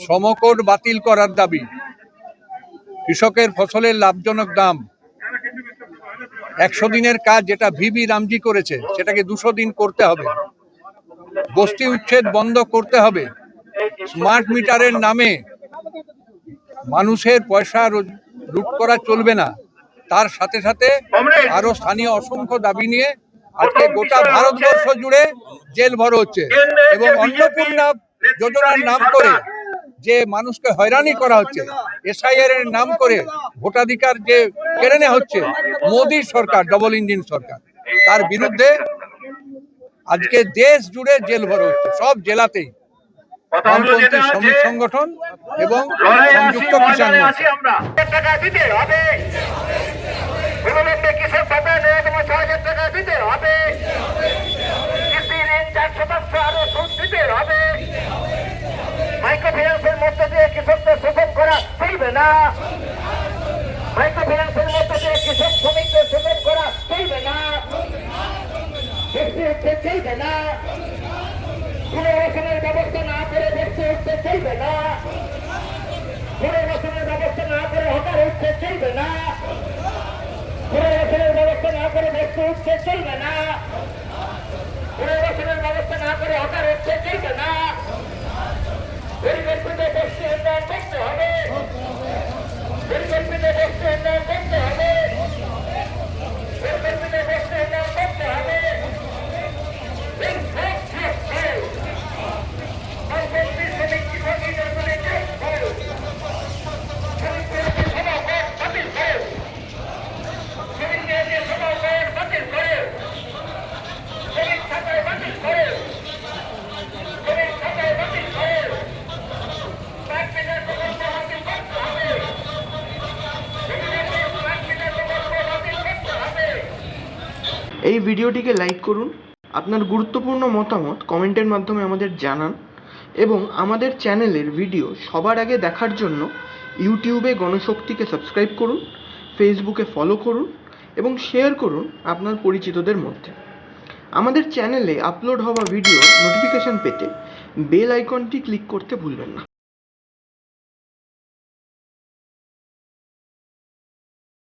শ্রমকোড বাতিল করার দাবি, কৃষকের ফসলের লাভজনক দাম, 100 দিনের কাজ যেটা ভিবি রামজি করেছে সেটাকে 200 দিন করতে হবে, বস্তি উচ্ছেদ বন্ধ করতে হবে, স্মার্ট মিটারের নামে মানুষের পয়সা লুট করা চলবে না, তার সাথে সাথে আরো স্থানীয় অসংখ্য দাবি নিয়ে আজকে গোটা ভারতবর্ষ জুড়ে জেল ভরো হচ্ছে। এবং অন্নপূর্ণা যোজনার নাম করে যে মানুষকে হয়রানি করা হচ্ছে, এসআইআর এর নাম করে ভোটাধিকার যে কেড়ে নেওয়া হচ্ছে মোদীর সরকার, ডবল ইঞ্জিন সরকার, তার বিরুদ্ধে আজকে দেশ জুড়ে জেল ভরো হচ্ছে, সব জেলাতেই বামপন্থী শ্রমিক সংগঠন এবং সংযুক্ত কিষাণ মোর্চা। মাইক্রোফিন্যান্সের মধ্যে দিয়ে কৃষকদের শোষণ করা চলবে না। মাইক্রোফিন্যান্সের মধ্যে দিয়ে কৃষক শ্রমিকদের শোষণ করা চলবে না, চলবে না। পুনর্বাসনের ব্যবস্থা না করে বসতে উঠতে চলবে না, পুনর্বাসনের ব্যবস্থা না করে হকার উঠতে চলবে না, পুনর্বাসনের ব্যবস্থা না করে বসতে উঠতে চলবে না, পুনর্বাসনের ব্যবস্থা না করে হকার উঠতে চলবে না। পরিকল্পিত বস্তু উন্নয়ন করতে হবে, পরিকল্পিত বস্তু উন্নয়ন করতে হবে, পরিকল্পিত বস্তু উন্নয়ন করতে হবে। এই ভিডিওটিকে লাইক করুন, আপনার গুরুত্বপূর্ণ মতামত কমেন্টের মাধ্যমে আমাদের জানান এবং আমাদের চ্যানেলের ভিডিও সবার আগে দেখার জন্য ইউটিউবে গণশক্তিকে সাবস্ক্রাইব করুন, ফেসবুকে ফলো করুন এবং শেয়ার করুন আপনার পরিচিতদের মধ্যে। আমাদের চ্যানেলে আপলোড হওয়া ভিডিও নোটিফিকেশন পেতে বেল আইকনটি ক্লিক করতে ভুলবেন না।